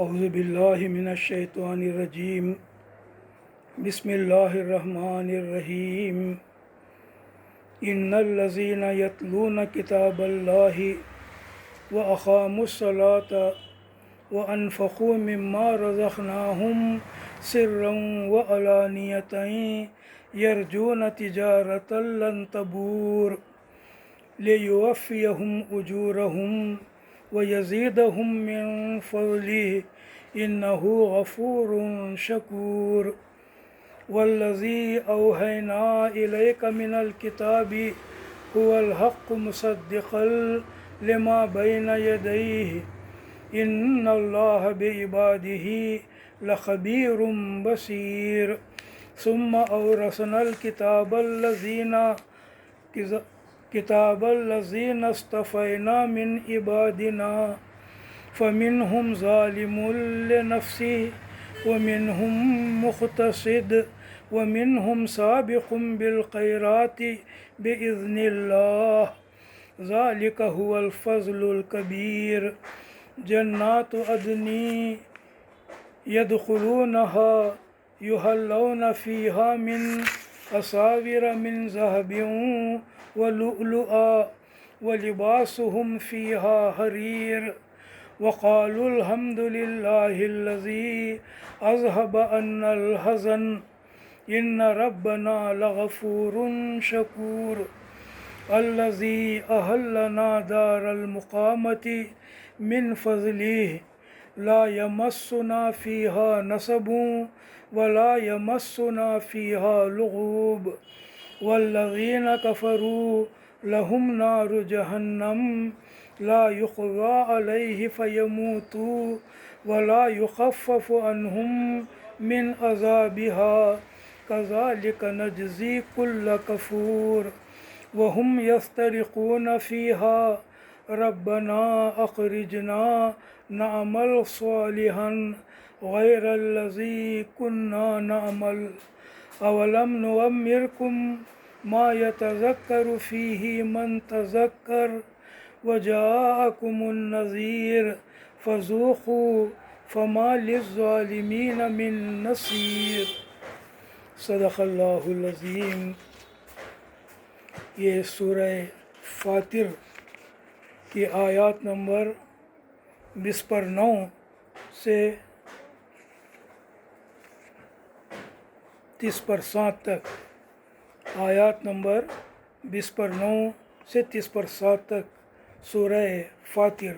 اعوذ باللہ من الشیطان الرجیم بسم اللہ الرحمن الرحیم ان الذین یتلون کتاب اللہ واقاموا الصلاة وانفقوا مما رزقناہم سرا وعلانیۃ یرجون تجارۃ لن تبور لیوفیہم اجورہم وَيَزِيدَهُم مِّن فَضْلِهِ إِنَّهُ غَفُورٌ شَكُورٌ وَالَّذِي أَوْحَيْنَا إِلَيْكَ مِنَ الْكِتَابِ هُوَ الْحَقُّ مُصَدِّقًا لِمَا بَيْنَ يَدَيْهِ إِنَّ اللَّهَ بِعِبَادِهِ لَخَبِيرٌ بَصِيرٌ ثُمَّ أَوْرَثْنَا الْكِتَابَ الَّذِينَ اصْطَفَيْنَا مِنْ عِبَادِنَا فَمِنْهُمْ ظَالِمٌ لِنَفْسِهِ وَمِنْهُمْ مُقْتَصِدٌ وَمِنْهُمْ سَابِقٌ بِالْخَيْرَاتِ بِإِذْنِ اللَّهِ ذَلِكَ هُوَ الْفَضْلُ الْكَبِيرُ جَنَّاتُ عَدْنٍ يَدْخُلُونَهَا يُحَلَّوْنَ فِيهَا مِنْ أَسَاوِرَ مِنْ ذَهَبٍ وَلُؤْلُؤًا وَلِبَاسُهُمْ فِيهَا حَرِيرٌ وَقَالُوا الْحَمْدُ لِلَّهِ الَّذِي أَذْهَبَ عَنَّا الْحَزَنَ إِنَّ رَبَّنَا لَغَفُورٌ شَكُورٌ الَّذِي أَحَلَّنَا دَارَ الْمُقَامَةِ مِنْ فَضْلِهِ لَا يَمَسُّنَا فِيهَا نَصَبٌ وَلَا يَمَسُّنَا فِيهَا لُغُوبٌ وَالَّذِينَ كَفَرُوا لَهُمْ نَارُ جَهَنَّمَ لَا يُقْضَى عَلَيْهِ فَيَمُوتُوا وَلَا يُخَفَّفُ عَنْهُمْ مِنْ عَذَابِهَا كَذَلِكَ نَجْزِي كُلَّ كَفُورٍ وَهُمْ يَصْطَرِخُونَ فِيهَا رَبَّنَا أَخْرِجْنَا نَعْمَلْ صَالِحًا غَيْرَ الَّذِي كُنَّا نَعْمَلُ أَوَلَمْ نُعَمِّرْكُمْ مَا يَتَذَكَّرُ فِيهِ مَنْ تَذَكَّرَ وَجَاءَكُمُ النَّذِيرُ فَذُوقُوا فَمَا لِلظَّالِمِينَ مِن نَصِيرٍ صدق اللہ العظیم۔ یہ سورہ فاطر کی آیات نمبر 29 سے 30 تک، آیات نمبر 29 سے 30 تک سورہ فاطر،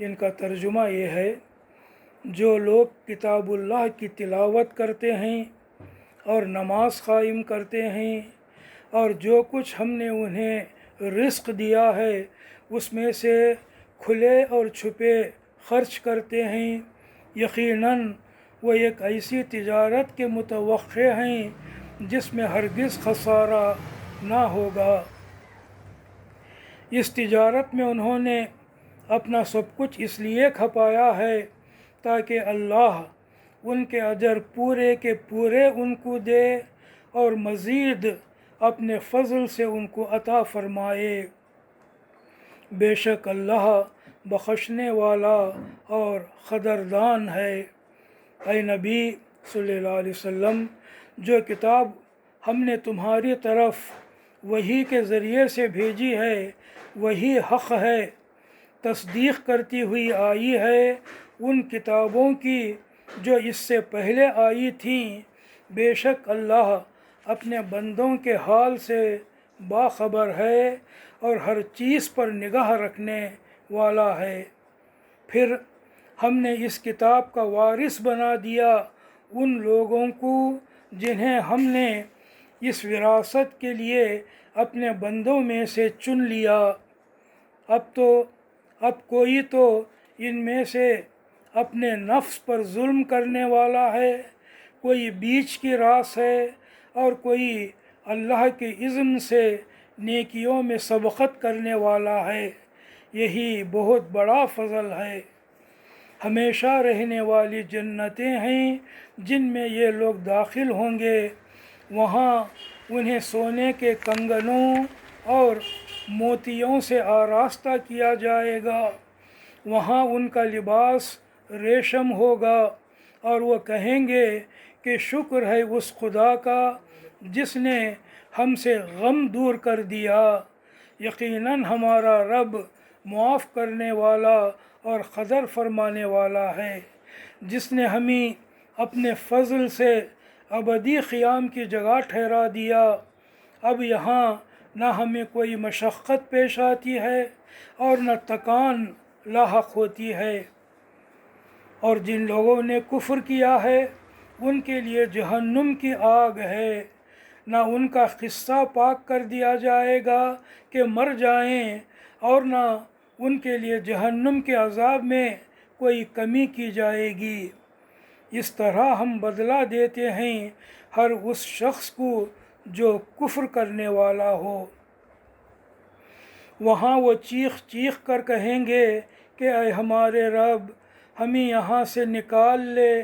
ان کا ترجمہ یہ ہے: جو لوگ کتاب اللہ کی تلاوت کرتے ہیں اور نماز قائم کرتے ہیں اور جو کچھ ہم نے انہیں رزق دیا ہے اس میں سے کھلے اور چھپے خرچ کرتے ہیں، یقیناً وہ ایک ایسی تجارت کے متوقع ہیں جس میں ہرگز خسارہ نہ ہوگا۔ اس تجارت میں انہوں نے اپنا سب کچھ اس لیے کھپایا ہے تاکہ اللہ ان کے اجر پورے کے پورے ان کو دے اور مزید اپنے فضل سے ان کو عطا فرمائے۔ بے شک اللہ بخشنے والا اور قدردان ہے۔ اے نبی صلی اللہ علیہ وسلم، جو کتاب ہم نے تمہاری طرف وحی کے ذریعے سے بھیجی ہے وہی حق ہے، تصدیق کرتی ہوئی آئی ہے ان کتابوں کی جو اس سے پہلے آئی تھیں۔ بے شک اللہ اپنے بندوں کے حال سے باخبر ہے اور ہر چیز پر نگاہ رکھنے والا ہے۔ پھر ہم نے اس کتاب کا وارث بنا دیا ان لوگوں کو جنہیں ہم نے اس وراثت کے لیے اپنے بندوں میں سے چن لیا۔ اب کوئی تو ان میں سے اپنے نفس پر ظلم کرنے والا ہے، کوئی بیچ کی راست ہے اور کوئی اللہ کے اذن سے نیکیوں میں سبقت کرنے والا ہے۔ یہی بہت بڑا فضل ہے۔ ہمیشہ رہنے والی جنتیں ہیں جن میں یہ لوگ داخل ہوں گے، وہاں انہیں سونے کے کنگنوں اور موتیوں سے آراستہ کیا جائے گا، وہاں ان کا لباس ریشم ہوگا، اور وہ کہیں گے کہ شکر ہے اس خدا کا جس نے ہم سے غم دور کر دیا، یقیناً ہمارا رب معاف کرنے والا اور قدر فرمانے والا ہے، جس نے ہمیں اپنے فضل سے ابدی قیام کی جگہ ٹھہرا دیا۔ اب یہاں نہ ہمیں کوئی مشقت پیش آتی ہے اور نہ تکان لاحق ہوتی ہے، اور جن لوگوں نے کفر کیا ہے ان کے لیے جہنم کی آگ ہے، نہ ان کا قصہ پاک کر دیا جائے گا کہ مر جائیں، اور نہ ان کے لیے جہنم کے عذاب میں کوئی کمی کی جائے گی۔ اس طرح ہم بدلہ دیتے ہیں ہر اس شخص کو جو کفر کرنے والا ہو۔ وہاں وہ چیخ چیخ کر کہیں گے کہ اے ہمارے رب، ہمیں یہاں سے نکال لے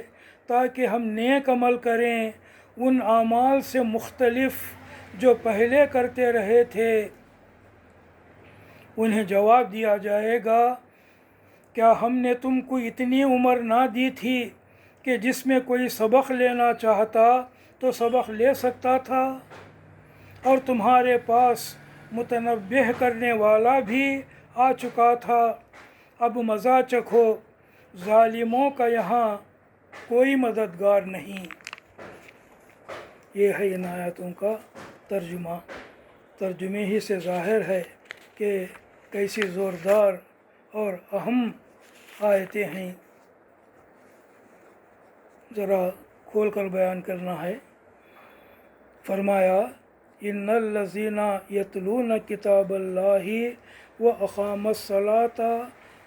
تاکہ ہم نیک عمل کریں ان اعمال سے مختلف جو پہلے کرتے رہے تھے۔ انہیں جواب دیا جائے گا، کیا ہم نے تم کو اتنی عمر نہ دی تھی کہ جس میں کوئی سبق لینا چاہتا تو سبق لے سکتا تھا، اور تمہارے پاس متنبہ کرنے والا بھی آ چکا تھا۔ اب مزہ چکھو، ظالموں کا یہاں کوئی مددگار نہیں۔ یہ ہے ان آیاتوں کا ترجمہ۔ ترجمے ہی سے ظاہر ہے کہ کیسی زوردار اور اہم آیتیں ہیں۔ ذرا کھول کر بیان کرنا ہے۔ فرمایا ان الذین یتلون کتاب اللہ واقاموا الصلاة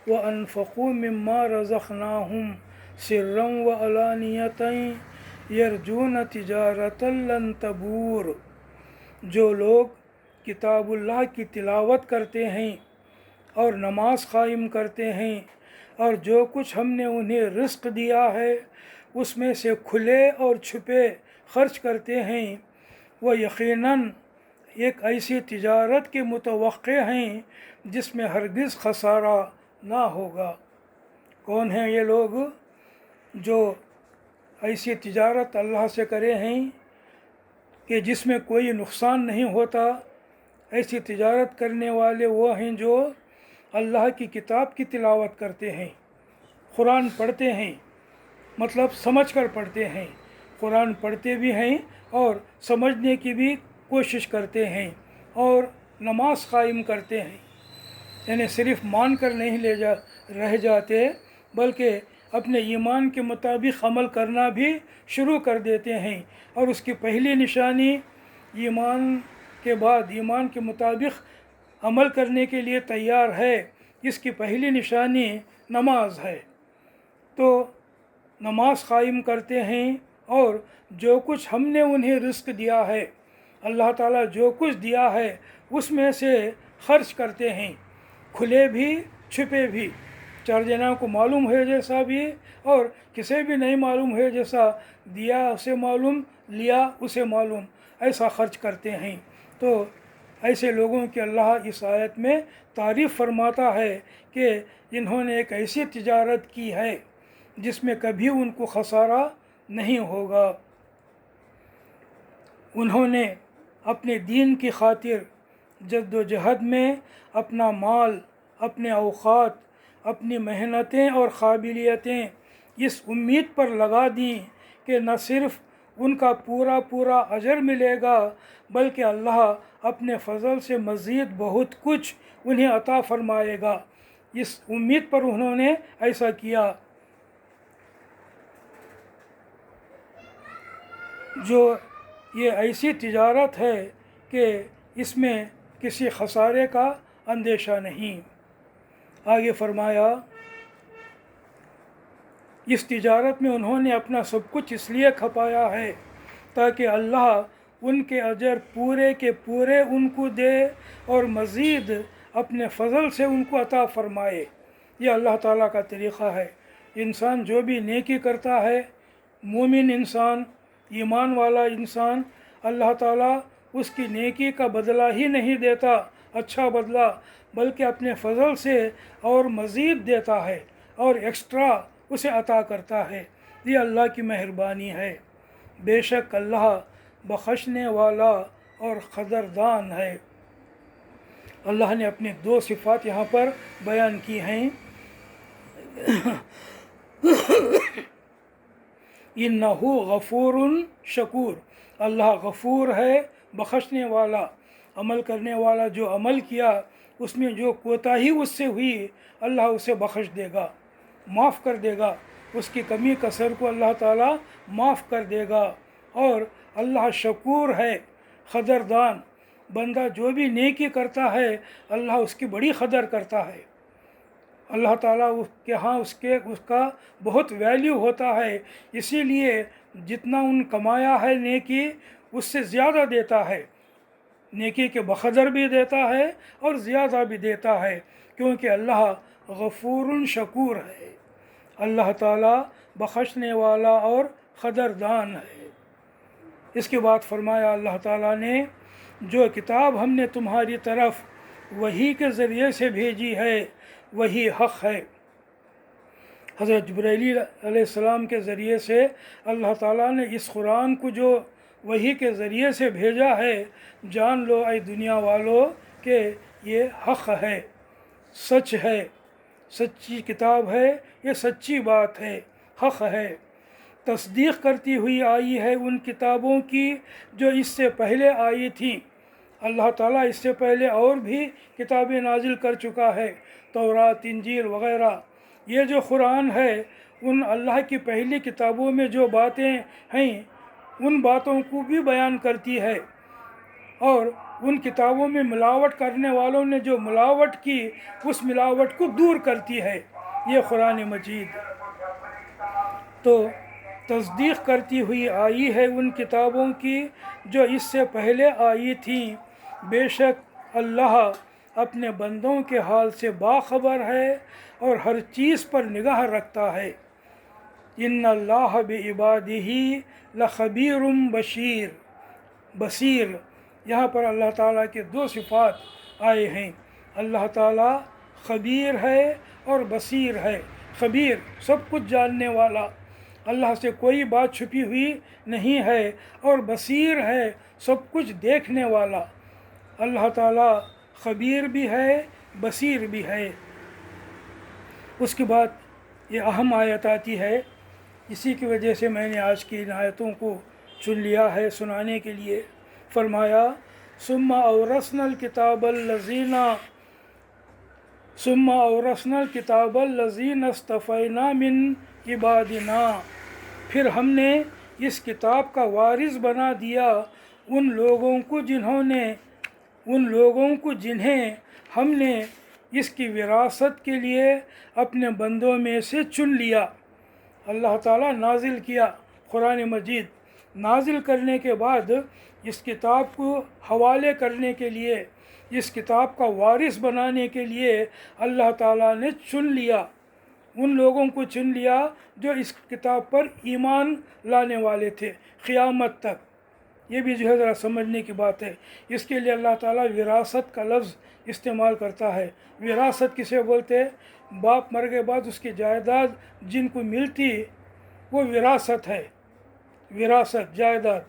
وانفقوا مما رزقناہم سرا وعلانیۃ یرجون تجارۃ لن تبور۔ جو لوگ کتاب اللہ کی تلاوت کرتے ہیں اور نماز قائم کرتے ہیں، اور جو کچھ ہم نے انہیں رزق دیا ہے اس میں سے کھلے اور چھپے خرچ کرتے ہیں، وہ یقیناً ایک ایسی تجارت کے متوقع ہیں جس میں ہرگز خسارہ نہ ہوگا۔ کون ہیں یہ لوگ جو ایسی تجارت اللہ سے کرے ہیں کہ جس میں کوئی نقصان نہیں ہوتا؟ ایسی تجارت کرنے والے وہ ہیں جو اللہ کی کتاب کی تلاوت کرتے ہیں، قرآن پڑھتے ہیں، مطلب سمجھ کر پڑھتے ہیں، قرآن پڑھتے بھی ہیں اور سمجھنے کی بھی کوشش کرتے ہیں، اور نماز قائم کرتے ہیں، یعنی صرف مان کر نہیں رہ جاتے بلکہ اپنے ایمان کے مطابق عمل کرنا بھی شروع کر دیتے ہیں۔ اور اس کی پہلی نشانی ایمان کے بعد ایمان کے مطابق عمل کرنے کے لیے تیار ہے، اس کی پہلی نشانی نماز ہے۔ تو نماز قائم کرتے ہیں، اور جو کچھ ہم نے انہیں رزق دیا ہے، اللہ تعالیٰ جو کچھ دیا ہے اس میں سے خرچ کرتے ہیں، کھلے بھی چھپے بھی، چار جنوں کو معلوم ہے جیسا بھی، اور کسی بھی نہیں معلوم ہے جیسا، دیا اسے معلوم، لیا اسے معلوم، ایسا خرچ کرتے ہیں۔ تو ایسے لوگوں کی اللہ اس آیت میں تعریف فرماتا ہے کہ جنہوں نے ایک ایسی تجارت کی ہے جس میں کبھی ان کو خسارہ نہیں ہوگا۔ انہوں نے اپنے دین کی خاطر جد و جہد میں اپنا مال، اپنے اوقات، اپنی محنتیں اور قابلیتیں اس امید پر لگا دیں کہ نہ صرف ان کا پورا اجر ملے گا بلکہ اللہ اپنے فضل سے مزید بہت کچھ انہیں عطا فرمائے گا۔ اس امید پر انہوں نے ایسا کیا۔ جو یہ ایسی تجارت ہے کہ اس میں کسی خسارے کا اندیشہ نہیں۔ آگے فرمایا اس تجارت میں انہوں نے اپنا سب کچھ اس لیے کھپایا ہے تاکہ اللہ ان کے اجر پورے کے پورے ان کو دے اور مزید اپنے فضل سے ان کو عطا فرمائے۔ یہ اللہ تعالیٰ کا طریقہ ہے۔ انسان جو بھی نیکی کرتا ہے، مومن انسان، ایمان والا انسان، اللہ تعالیٰ اس کی نیکی کا بدلہ ہی نہیں دیتا اچھا بدلہ، بلکہ اپنے فضل سے اور مزید دیتا ہے اور ایکسٹرا اسے عطا کرتا ہے۔ یہ اللہ کی مہربانی ہے۔ بے شک اللہ بخشنے والا اور قدردان ہے۔ اللہ نے اپنی دو صفات یہاں پر بیان کی ہیں۔ انہو غفور شکور، اللہ غفور ہے، بخشنے والا، عمل کرنے والا، جو عمل کیا اس میں جو کوتاہی اس سے ہوئی اللہ اسے بخش دے گا، معاف کر دے گا، اس کی کمی کسر کو اللہ تعالیٰ معاف کر دے گا۔ اور اللہ شکور ہے، قدردان، بندہ جو بھی نیکی کرتا ہے اللہ اس کی بڑی قدر کرتا ہے۔ اللہ تعالیٰ کے ہاں اس کا بہت ویلیو ہوتا ہے، اسی لیے جتنا ان کمایا ہے نیکی اس سے زیادہ دیتا ہے، نیکی کے بقدر بھی دیتا ہے اور زیادہ بھی دیتا ہے، کیونکہ اللہ غفور شکور ہے، اللہ تعالیٰ بخشنے والا اور قدردان ہے۔ اس کے بعد فرمایا اللہ تعالیٰ نے، جو کتاب ہم نے تمہاری طرف وحی کے ذریعے سے بھیجی ہے وہی حق ہے۔ حضرت جبرائیل علیہ السلام کے ذریعے سے اللہ تعالیٰ نے اس قرآن کو جو وحی کے ذریعے سے بھیجا ہے، جان لو اے دنیا والو کہ یہ حق ہے، سچ ہے، سچی کتاب ہے، یہ سچی بات ہے، حق ہے۔ تصدیق کرتی ہوئی آئی ہے ان کتابوں کی جو اس سے پہلے آئی تھیں۔ اللہ تعالیٰ اس سے پہلے اور بھی کتابیں نازل کر چکا ہے، تورات، انجیل وغیرہ۔ یہ جو قرآن ہے ان اللہ کی پہلی کتابوں میں جو باتیں ہیں ان باتوں کو بھی بیان کرتی ہے، اور ان کتابوں میں ملاوٹ کرنے والوں نے جو ملاوٹ کی اس ملاوٹ کو دور کرتی ہے یہ قرآن مجید۔ تو تصدیق کرتی ہوئی آئی ہے ان کتابوں کی جو اس سے پہلے آئی تھیں، بے شک اللہ اپنے بندوں کے حال سے باخبر ہے اور ہر چیز پر نگاہ رکھتا ہے۔ ان اللہ بعبادہ لخبیر بصیر، یہاں پر اللہ تعالیٰ کے دو صفات آئے ہیں، اللہ تعالیٰ خبیر ہے اور بصیر ہے۔ خبیر سب کچھ جاننے والا، اللہ سے کوئی بات چھپی ہوئی نہیں ہے، اور بصیر ہے، سب کچھ دیکھنے والا۔ اللہ تعالیٰ خبیر بھی ہے، بصیر بھی ہے۔ اس کے بعد یہ اہم آیت آتی ہے، اسی کی وجہ سے میں نے آج کی ان آیتوں کو چن لیا ہے سنانے کے لیے۔ فرمایا ثم اورثنا الکتاب الذین اصطفینا من عبادنا، پھر ہم نے اس کتاب کا وارث بنا دیا ان لوگوں کو جنہیں ہم نے اس کی وراثت کے لیے اپنے بندوں میں سے چن لیا۔ اللہ تعالیٰ نازل کیا قرآن مجید، نازل کرنے کے بعد اس کتاب کو حوالے کرنے کے لیے، اس کتاب کا وارث بنانے کے لیے اللہ تعالیٰ نے چن لیا، ان لوگوں کو چن لیا جو اس کتاب پر ایمان لانے والے تھے قیامت تک۔ یہ بھی جو ہے ذرا سمجھنے کی بات ہے، اس کے لیے اللہ تعالیٰ وراثت کا لفظ استعمال کرتا ہے۔ وراثت کسے بولتے؟ باپ مر کے بعد اس کی جائیداد جن کو ملتی وہ وراثت ہے، وراثت جائیداد۔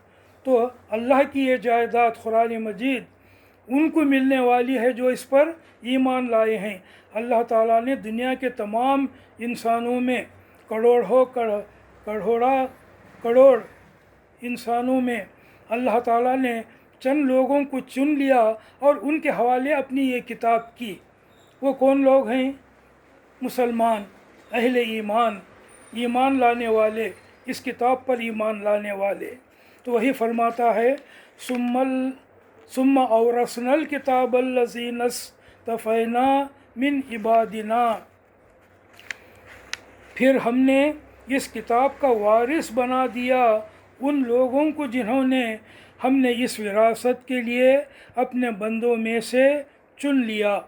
تو اللہ کی یہ جائیداد قرآن مجید ان کو ملنے والی ہے جو اس پر ایمان لائے ہیں۔ اللہ تعالیٰ نے دنیا کے تمام انسانوں میں کروڑ انسانوں میں اللہ تعالیٰ نے چند لوگوں کو چن لیا اور ان کے حوالے اپنی یہ کتاب کی۔ وہ کون لوگ ہیں؟ مسلمان، اہل ایمان، ایمان لانے والے، اس کتاب پر ایمان لانے والے۔ تو وہی فرماتا ہے ثم اورثنا الکتاب الذین اصطفینا من عبادنا، پھر ہم نے اس کتاب کا وارث بنا دیا ان لوگوں کو جنہوں نے ہم نے اس وراثت کے لیے اپنے بندوں میں سے چن لیا،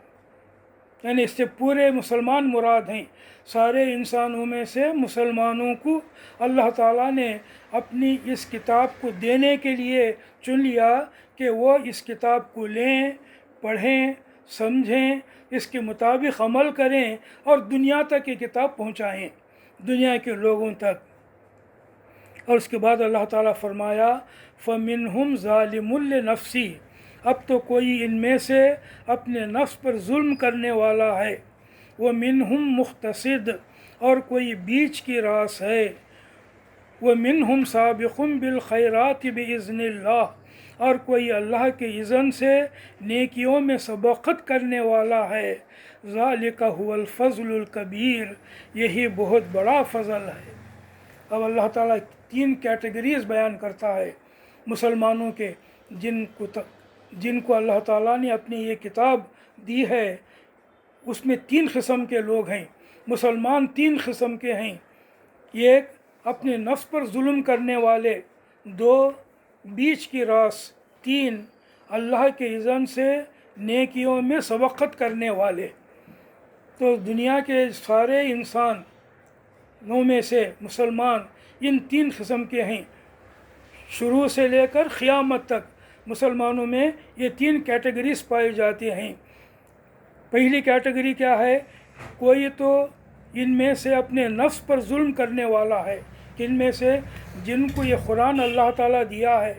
یعنی اس سے پورے مسلمان مراد ہیں، سارے انسانوں میں سے مسلمانوں کو اللہ تعالیٰ نے اپنی اس کتاب کو دینے کے لیے چن لیا کہ وہ اس کتاب کو لیں، پڑھیں، سمجھیں، اس کے مطابق عمل کریں اور دنیا تک یہ کتاب پہنچائیں۔ دنیا کے لوگوں تک۔ اور اس کے بعد اللہ تعالیٰ فرمایا فَمِنْهُمْ ظَالِمٌ لِنَفْسِهِ، اب تو کوئی ان میں سے اپنے نفس پر ظلم کرنے والا ہے، وَمِنْهُمْ مُقْتَصِدٌ، اور کوئی بیچ کی راس ہے، وَمِنْهُمْ سَابِقٌ بِالْخَيْرَاتِ بِإِذْنِ اللَّهِ، اور کوئی اللہ کے اذن سے نیکیوں میں سبقت کرنے والا ہے، ذَلِكَ هُوَ الْفَضْلُ الْكَبِيرُ، یہی بہت بڑا فضل ہے۔ اب اللہ تعالیٰ 3 کیٹیگریز بیان کرتا ہے مسلمانوں کے، جن کو اللہ تعالیٰ نے اپنی یہ کتاب دی ہے۔ اس میں 3 قسم کے لوگ ہیں، مسلمان 3 قسم کے ہیں، ایک اپنے نفس پر ظلم کرنے والے، 2 بیچ کی راس، 3 اللہ کے اذن سے نیکیوں میں سبقت کرنے والے۔ تو دنیا کے سارے انسانوں میں سے مسلمان ان 3 قسم کے ہیں، شروع سے لے کر قیامت تک مسلمانوں میں یہ 3 کیٹیگریز پائی جاتی ہیں۔ پہلی کیٹیگری کیا ہے؟ کوئی تو ان میں سے اپنے نفس پر ظلم کرنے والا ہے، ان میں سے جن کو یہ قرآن اللہ تعالیٰ دیا ہے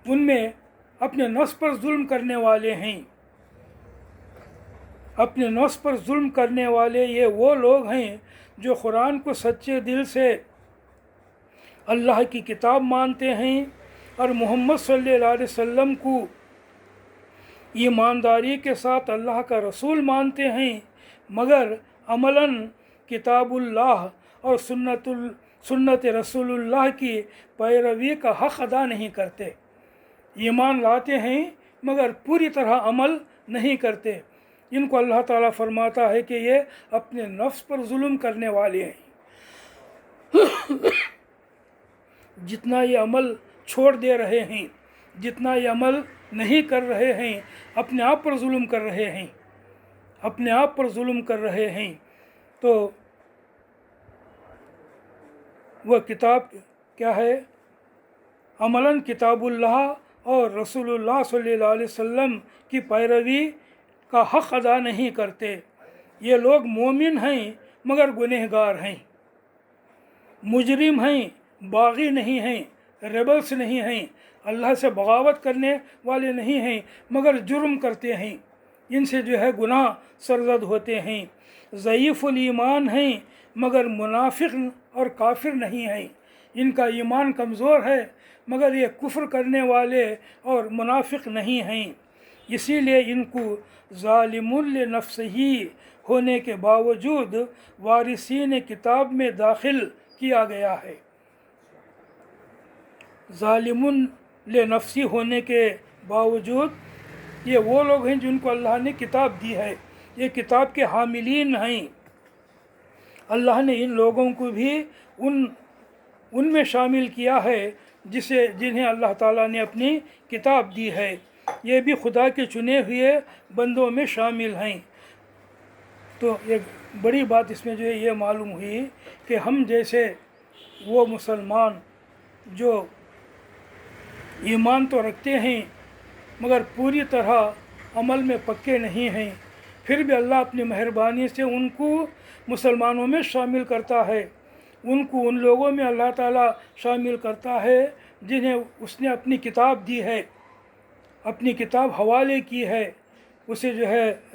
ان میں اپنے نفس پر ظلم کرنے والے ہیں۔ اپنے نفس پر ظلم کرنے والے یہ وہ لوگ ہیں جو قرآن کو سچے دل سے اللہ کی کتاب مانتے ہیں اور محمد صلی اللہ علیہ وسلم کو ایمانداری کے ساتھ اللہ کا رسول مانتے ہیں، مگر عملاً کتاب اللہ اور سنت رسول اللہ کی پیروی کا حق ادا نہیں کرتے۔ ایمان لاتے ہیں مگر پوری طرح عمل نہیں کرتے۔ ان کو اللہ تعالیٰ فرماتا ہے کہ یہ اپنے نفس پر ظلم کرنے والے ہیں۔ جتنا یہ عمل چھوڑ دے رہے ہیں، جتنا یہ عمل نہیں کر رہے ہیں، اپنے آپ پر ظلم کر رہے ہیں، اپنے آپ پر ظلم کر رہے ہیں۔ تو وہ کتاب کیا ہے؟ عملاً کتاب اللہ اور رسول اللہ صلی اللہ علیہ وسلم کی پیروی کا حق ادا نہیں کرتے۔ یہ لوگ مومن ہیں مگر گنہگار ہیں، مجرم ہیں، باغی نہیں ہیں، ریبلس نہیں ہیں، اللہ سے بغاوت کرنے والے نہیں ہیں مگر جرم کرتے ہیں، ان سے گناہ سرزد ہوتے ہیں۔ ضعیف الایمان ہیں مگر منافق اور کافر نہیں ہیں، ان کا ایمان کمزور ہے مگر یہ کفر کرنے والے اور منافق نہیں ہیں۔ اسی لیے ان کو ظالم لنفسہ ہونے کے باوجود وارثین کتاب میں داخل کیا گیا ہے۔ ظالم لنفسی ہونے کے باوجود یہ وہ لوگ ہیں جن کو اللہ نے کتاب دی ہے، یہ کتاب کے حاملین ہیں۔ اللہ نے ان لوگوں کو بھی ان میں شامل کیا ہے جنہیں اللہ تعالیٰ نے اپنی کتاب دی ہے، یہ بھی خدا کے چنے ہوئے بندوں میں شامل ہیں۔ تو ایک بڑی بات اس میں یہ معلوم ہوئی کہ ہم جیسے وہ مسلمان جو ایمان تو رکھتے ہیں مگر پوری طرح عمل میں پکے نہیں ہیں، پھر بھی اللہ اپنی مہربانی سے ان کو مسلمانوں میں شامل کرتا ہے، ان کو ان لوگوں میں اللہ تعالیٰ شامل کرتا ہے جنہیں اس نے اپنی کتاب دی ہے، اپنی کتاب حوالے کی ہے، اسے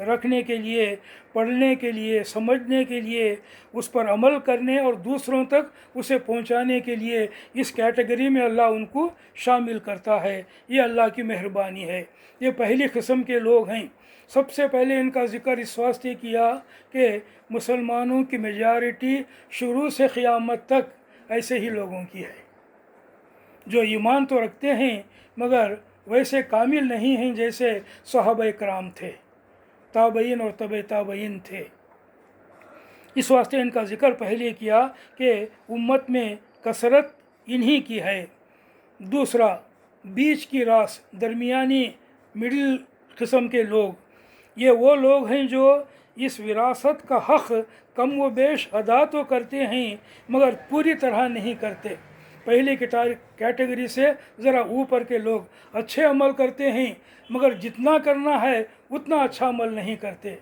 رکھنے کے لیے، پڑھنے کے لیے، سمجھنے کے لیے، اس پر عمل کرنے اور دوسروں تک اسے پہنچانے کے لیے اس کیٹیگری میں اللہ ان کو شامل کرتا ہے۔ یہ اللہ کی مہربانی ہے۔ یہ پہلی قسم کے لوگ ہیں۔ سب سے پہلے ان کا ذکر اس واسطے کیا کہ مسلمانوں کی میجارٹی شروع سے قیامت تک ایسے ہی لوگوں کی ہے جو ایمان تو رکھتے ہیں مگر ویسے کامل نہیں ہیں جیسے صحابہ کرام تھے، تابعین اور تبع تابعین تھے۔ اس واسطے ان کا ذکر پہلے کیا کہ امت میں کثرت انہی کی ہے۔ دوسرا، بیچ کی راس، درمیانی مڈل قسم کے لوگ، یہ وہ لوگ ہیں جو اس وراثت کا حق کم و بیش ادا تو کرتے ہیں مگر پوری طرح نہیں کرتے۔ پہلی کیٹیگری سے ذرا اوپر کے لوگ اچھے عمل کرتے ہیں مگر جتنا کرنا ہے اتنا اچھا عمل نہیں کرتے،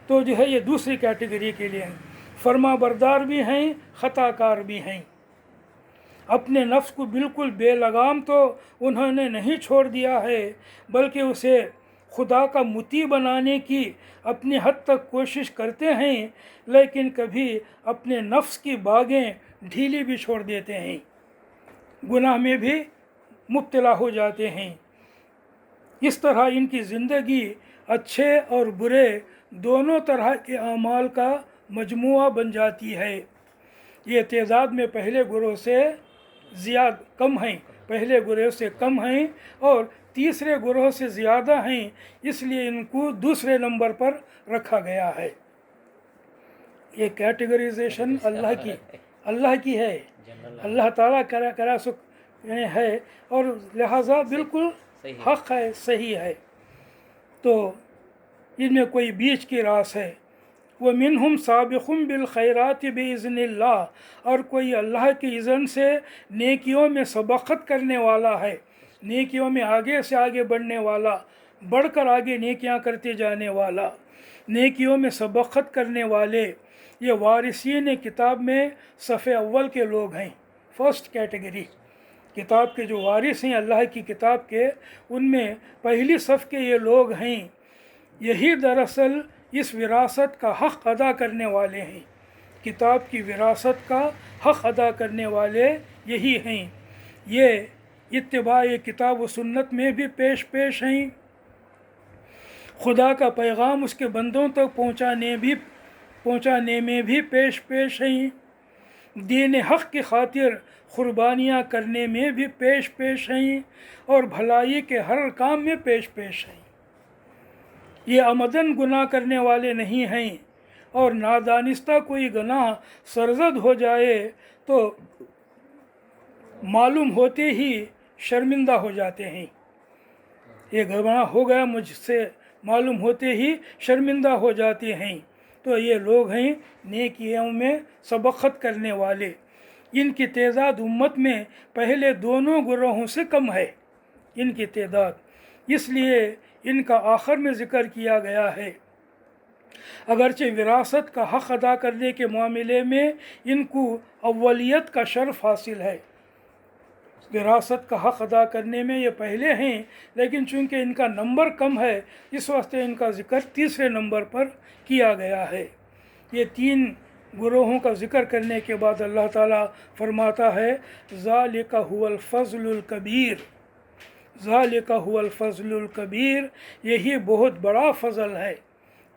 تو یہ دوسری کیٹیگری کے لیے ہیں۔ فرما بردار بھی ہیں، خطا کار بھی ہیں۔ اپنے نفس کو بالکل بے لگام تو انہوں نے نہیں چھوڑ دیا ہے، بلکہ اسے خدا کا مطیع بنانے کی اپنی حد تک کوشش کرتے ہیں، لیکن کبھی اپنے نفس کی باگیں ڈھیلی بھی چھوڑ دیتے ہیں، گناہ میں بھی مبتلا ہو جاتے ہیں۔ اس طرح ان کی زندگی اچھے اور برے دونوں طرح کے اعمال کا مجموعہ بن جاتی ہے۔ یہ تعداد میں پہلے گروہ سے کم ہیں اور تیسرے گروہ سے زیادہ ہیں، اس لیے ان کو دوسرے نمبر پر رکھا گیا ہے۔ یہ کیٹیگریزیشن اللہ کی ہے، اللہ تعالیٰ کرا ہے، اور لہٰذا بالکل حق ہے، صحیح ہے۔ تو ان میں کوئی بیچ کی راس ہے۔ وَمِنْهُمْ سَابِقٌ بِالْخَيْرَاتِ بِإِذْنِ اللَّهِ، اور کوئی اللہ کی اذن سے نیکیوں میں سبقت کرنے والا ہے، نیکیوں میں آگے سے آگے بڑھنے والا، بڑھ کر آگے نیکیاں کرتے جانے والا، نیکیوں میں سبقت کرنے والے۔ یہ وارثین کتاب میں صف اول کے لوگ ہیں، فرسٹ کیٹیگری۔ کتاب کے جو وارث ہیں اللہ کی کتاب کے، ان میں پہلی صف کے یہ لوگ ہیں۔ یہی دراصل اس وراثت کا حق ادا کرنے والے ہیں، کتاب کی وراثت کا حق ادا کرنے والے یہی ہیں۔ یہ اتباع کتاب و سنت میں بھی پیش ہیں، خدا کا پیغام اس کے بندوں تک پہنچانے میں بھی پیش ہیں، دین حق کی خاطر قربانیاں کرنے میں بھی پیش ہیں، اور بھلائی کے ہر کام میں پیش ہیں۔ یہ عمدن گناہ کرنے والے نہیں ہیں، اور نادانستہ کوئی گناہ سرزد ہو جائے تو معلوم ہوتے ہی شرمندہ ہو جاتے ہیں۔ یہ گناہ ہو گیا مجھ سے، معلوم ہوتے ہی شرمندہ ہو جاتے ہیں۔ تو یہ لوگ ہیں نیکیوں میں سبقت کرنے والے۔ ان کی تعداد امت میں پہلے دونوں گروہوں سے کم ہے، ان کی تعداد، اس لیے ان کا آخر میں ذکر کیا گیا ہے۔ اگرچہ وراثت کا حق ادا کرنے کے معاملے میں ان کو اولیت کا شرف حاصل ہے، وراثت کا حق ادا کرنے میں یہ پہلے ہیں، لیکن چونکہ ان کا نمبر کم ہے اس واسطے ان کا ذکر تیسرے نمبر پر کیا گیا ہے۔ یہ تین گروہوں کا ذکر کرنے کے بعد اللہ تعالیٰ فرماتا ہے ذالک هو الفضل الکبیر، ذالک هو الفضل الکبیر، یہی بہت بڑا فضل ہے۔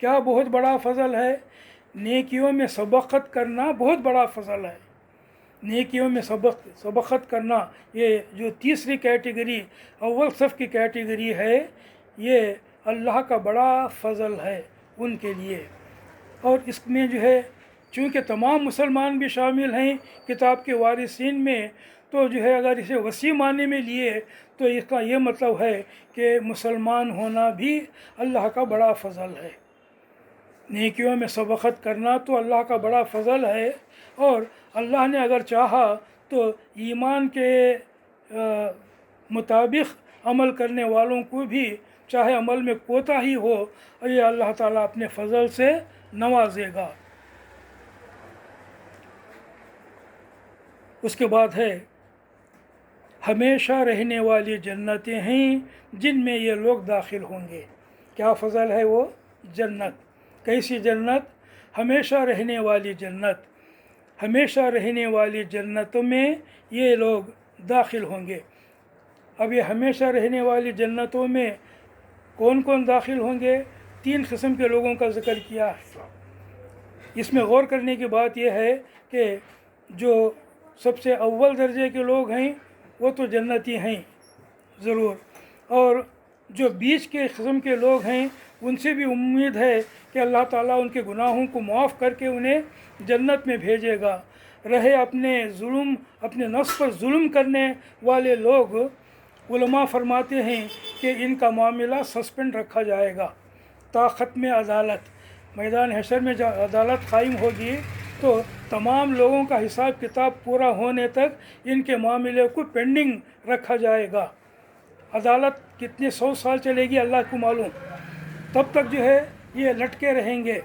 کیا بہت بڑا فضل ہے؟ نیکیوں میں سبقت کرنا بہت بڑا فضل ہے۔ نیکیوں میں سبقت کرنا، یہ جو تیسری کیٹیگری اول صف کی کیٹیگری ہے، یہ اللہ کا بڑا فضل ہے ان کے لیے۔ اور اس میں جو ہے چونکہ تمام مسلمان بھی شامل ہیں کتاب کے وارثین میں، تو جو ہے اگر اسے وسیع معنی میں لیے تو اس کا یہ مطلب ہے کہ مسلمان ہونا بھی اللہ کا بڑا فضل ہے۔ نیکیوں میں سبقت کرنا تو اللہ کا بڑا فضل ہے، اور اللہ نے اگر چاہا تو ایمان کے مطابق عمل کرنے والوں کو بھی چاہے عمل میں کوتاہی ہو، اور یہ اللہ تعالیٰ اپنے فضل سے نوازے گا۔ اس کے بعد ہے ہمیشہ رہنے والی جنتیں ہیں جن میں یہ لوگ داخل ہوں گے۔ کیا فضل ہے وہ؟ جنت۔ کیسی جنت؟ ہمیشہ رہنے والی جنت۔ ہمیشہ رہنے والی جنتوں میں یہ لوگ داخل ہوں گے۔ اب یہ ہمیشہ رہنے والی جنتوں میں کون کون داخل ہوں گے؟ تین قسم کے لوگوں کا ذکر کیا ہے۔ اس میں غور کرنے کی بات یہ ہے کہ جو سب سے اول درجے کے لوگ ہیں وہ تو جنتی ہیں ضرور، اور جو بیچ کے قسم کے لوگ ہیں ان سے بھی امید ہے کہ اللہ تعالیٰ ان کے گناہوں کو معاف کر کے انہیں جنت میں بھیجے گا۔ رہے اپنے نفس پر ظلم کرنے والے لوگ، علماء فرماتے ہیں کہ ان کا معاملہ سسپینڈ رکھا جائے گا تا ختم عدالت۔ میدان حشر میں جب عدالت قائم ہوگی تو تمام لوگوں کا حساب کتاب پورا ہونے تک ان کے معاملے کو پینڈنگ رکھا جائے گا۔ عدالت کتنے 100 سال چلے گی اللہ کو معلوم، تب تک جو ہے یہ لٹکے رہیں گے۔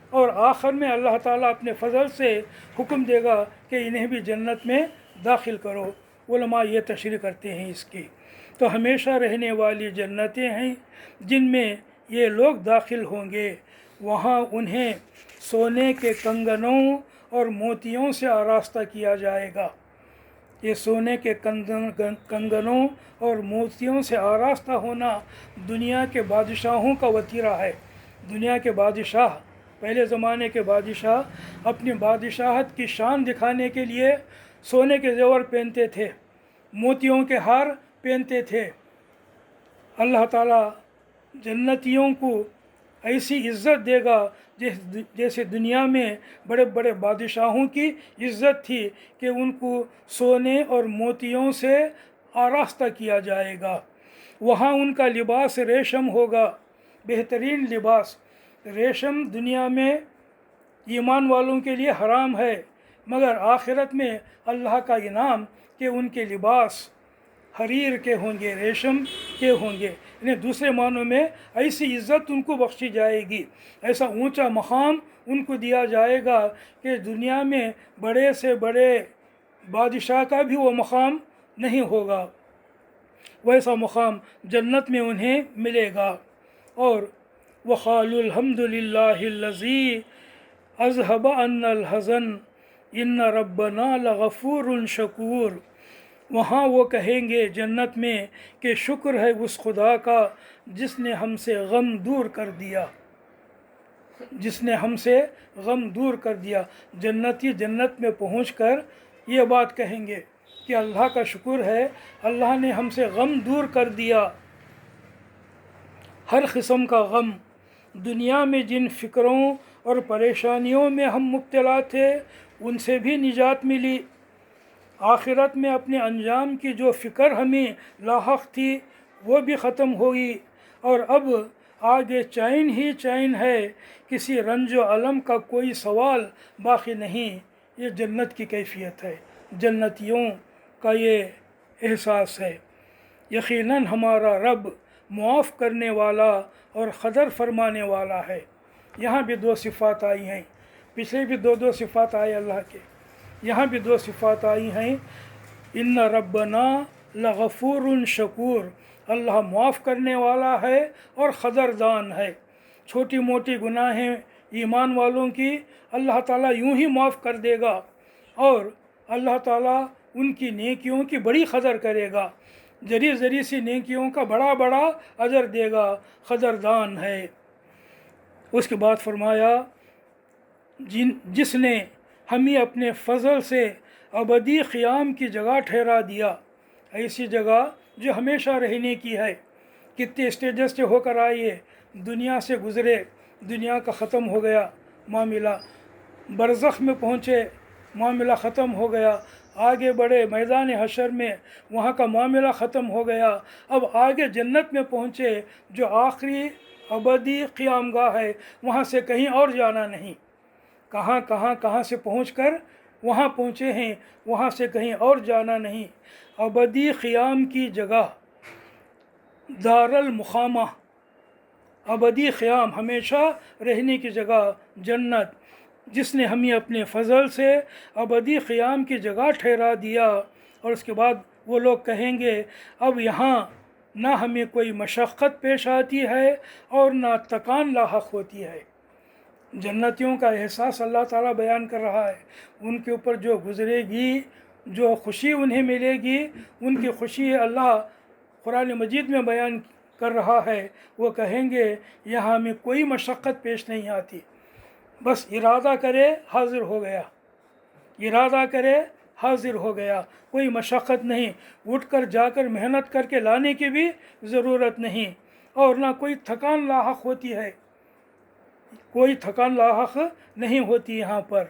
اور آخر میں اللہ تعالیٰ اپنے فضل سے حکم دے گا کہ انہیں بھی جنت میں داخل کرو۔ علماء یہ تشریح کرتے ہیں اس کی۔ تو ہمیشہ رہنے والی جنتیں ہیں جن میں یہ لوگ داخل ہوں گے، وہاں انہیں سونے کے کنگنوں اور موتیوں سے آراستہ کیا جائے گا۔ یہ سونے کے کنگنوں اور موتیوں سے آراستہ ہونا دنیا کے بادشاہوں کا وتیرہ ہے۔ دنیا کے بادشاہ، پہلے زمانے کے بادشاہ اپنی بادشاہت کی شان دکھانے کے لیے سونے کے زیور پہنتے تھے، موتیوں کے ہار پہنتے تھے۔ اللہ تعالیٰ جنتیوں کو ایسی عزت دے گا جیسے دنیا میں بڑے بڑے بادشاہوں کی عزت تھی کہ ان کو سونے اور موتیوں سے آراستہ کیا جائے گا۔ وہاں ان کا لباس ریشم ہوگا، بہترین لباس۔ ریشم دنیا میں ایمان والوں کے لیے حرام ہے، مگر آخرت میں اللہ کا انعام کہ ان کے لباس حریر کے ہوں گے، ریشم کے ہوں گے، انہیں دوسرے معنوں میں ایسی عزت ان کو بخشی جائے گی، ایسا اونچا مقام ان کو دیا جائے گا کہ دنیا میں بڑے سے بڑے بادشاہ کا بھی وہ مقام نہیں ہوگا، ویسا مقام جنت میں انہیں ملے گا۔ اور وَقَالُوا الْحَمْدُ لِلَّهِ الَّذِي أَذْهَبَ عَنَّا الْحَزَنَ إِنَّ رَبَّنَا لَغَفُورٌ شَكُورٌ۔ وہاں وہ کہیں گے جنت میں کہ شکر ہے اس خدا کا جس نے ہم سے غم دور کر دیا، جس نے ہم سے غم دور کر دیا۔ جنتی جنت میں پہنچ کر یہ بات کہیں گے کہ اللہ کا شکر ہے، اللہ نے ہم سے غم دور کر دیا۔ ہر قسم کا غم، دنیا میں جن فکروں اور پریشانیوں میں ہم مبتلا تھے ان سے بھی نجات ملی۔ آخرت میں اپنے انجام کی جو فکر ہمیں لاحق تھی وہ بھی ختم ہوگی، اور اب آگے چین ہی چین ہے، کسی رنج و الم کا کوئی سوال باقی نہیں۔ یہ جنت کی کیفیت ہے، جنتیوں کا یہ احساس ہے۔ یقیناً ہمارا رب معاف کرنے والا اور قدر فرمانے والا ہے۔ یہاں بھی دو صفات آئی ہیں، پچھلے بھی دو صفات آئے اللہ کے، یہاں بھی دو صفات آئی ہیں۔ ان ربنا لغفور شکور، اللہ معاف کرنے والا ہے اور قدردان ہے۔ چھوٹی موٹی گناہیں ایمان والوں کی اللہ تعالیٰ یوں ہی معاف کر دے گا، اور اللہ تعالیٰ ان کی نیکیوں کی بڑی قدر کرے گا، ذری ذری سی نیکیوں کا بڑا بڑا اجر دے گا، قدردان ہے۔ اس کے بعد فرمایا جس نے ہمیں اپنے فضل سے ابدی قیام کی جگہ ٹھہرا دیا، ایسی جگہ جو ہمیشہ رہنے کی ہے۔ کتنے اسٹیجز سے ہو کر آئیے، دنیا سے گزرے، دنیا کا ختم ہو گیا معاملہ، برزخ میں پہنچے، معاملہ ختم ہو گیا، آگے بڑھے میدان حشر میں، وہاں کا معاملہ ختم ہو گیا، اب آگے جنت میں پہنچے جو آخری ابدی قیام گاہ ہے، وہاں سے کہیں اور جانا نہیں۔ کہاں سے پہنچ کر وہاں پہنچے ہیں، وہاں سے کہیں اور جانا نہیں۔ ابدی قیام کی جگہ، دار المقامہ، ابدی قیام، ہمیشہ رہنے کی جگہ جنت، جس نے ہمیں اپنے فضل سے ابدی قیام کی جگہ ٹھہرا دیا۔ اور اس کے بعد وہ لوگ کہیں گے اب یہاں نہ ہمیں کوئی مشقت پیش آتی ہے اور نہ تکان لاحق ہوتی ہے۔ جنتیوں کا احساس اللہ تعالیٰ بیان کر رہا ہے، ان کے اوپر جو گزرے گی، جو خوشی انہیں ملے گی، ان کی خوشی اللہ قرآن مجید میں بیان کر رہا ہے۔ وہ کہیں گے یہاں ہمیں کوئی مشقت پیش نہیں آتی، بس ارادہ کرے حاضر ہو گیا، ارادہ کرے حاضر ہو گیا، کوئی مشقت نہیں، اٹھ کر جا کر محنت کر کے لانے کی بھی ضرورت نہیں، اور نہ کوئی تھکان لاحق ہوتی ہے، کوئی تھکان لاحق نہیں ہوتی یہاں پر۔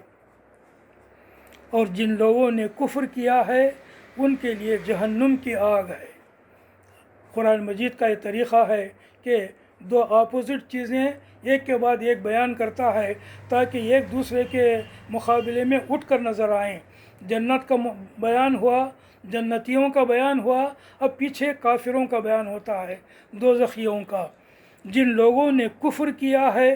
اور جن لوگوں نے کفر کیا ہے ان کے لیے جہنم کی آگ ہے۔ قرآن مجید کا یہ طریقہ ہے کہ دو اپوزٹ چیزیں ایک کے بعد ایک بیان کرتا ہے تاکہ ایک دوسرے کے مقابلے میں اٹھ کر نظر آئیں۔ جنت کا بیان ہوا، جنتیوں کا بیان ہوا، اب پیچھے کافروں کا بیان ہوتا ہے، دوزخیوں کا۔ جن لوگوں نے کفر کیا ہے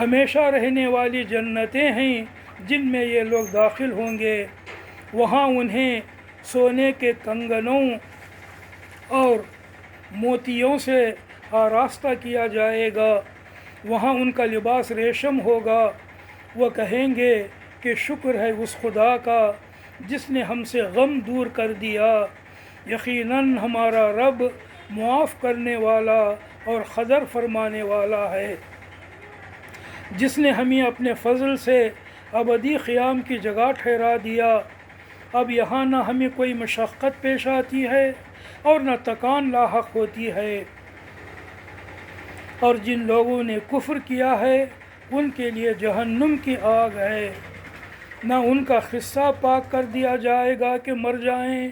ہمیشہ رہنے والی جنتیں ہیں جن میں یہ لوگ داخل ہوں گے، وہاں انہیں سونے کے کنگنوں اور موتیوں سے آراستہ کیا جائے گا، وہاں ان کا لباس ریشم ہوگا۔ وہ کہیں گے کہ شکر ہے اس خدا کا جس نے ہم سے غم دور کر دیا، یقیناً ہمارا رب معاف کرنے والا اور قدر فرمانے والا ہے، جس نے ہمیں اپنے فضل سے ابدی قیام کی جگہ ٹھہرا دیا۔ اب یہاں نہ ہمیں کوئی مشقت پیش آتی ہے اور نہ تکان لاحق ہوتی ہے، اور جن لوگوں نے کفر کیا ہے ان کے لیے جہنم کی آگ ہے، نہ ان کا قصہ پاک کر دیا جائے گا کہ مر جائیں،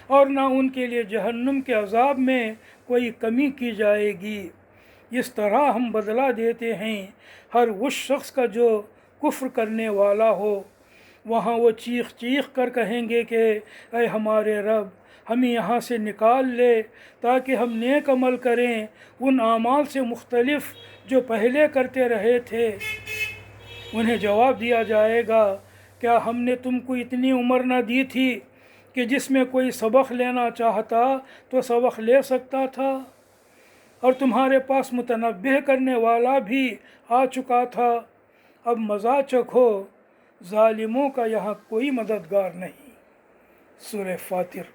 اور نہ ان کے لیے جہنم کے عذاب میں کوئی کمی کی جائے گی۔ اس طرح ہم بدلہ دیتے ہیں ہر اس شخص کا جو کفر کرنے والا ہو۔ وہاں وہ چیخ چیخ کر کہیں گے کہ اے ہمارے رب، ہمیں یہاں سے نکال لے تاکہ ہم نیک عمل کریں ان اعمال سے مختلف جو پہلے کرتے رہے تھے۔ انہیں جواب دیا جائے گا، کیا ہم نے تم کو اتنی عمر نہ دی تھی کہ جس میں کوئی سبق لینا چاہتا تو سبق لے سکتا تھا، اور تمہارے پاس متنبہ کرنے والا بھی آ چکا تھا؟ اب مزہ چکھو، ظالموں کا یہاں کوئی مددگار نہیں۔ سورہ فاطر۔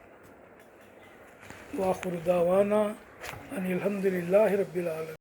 وآخر دعوانا ان الحمد للہ رب العالمین۔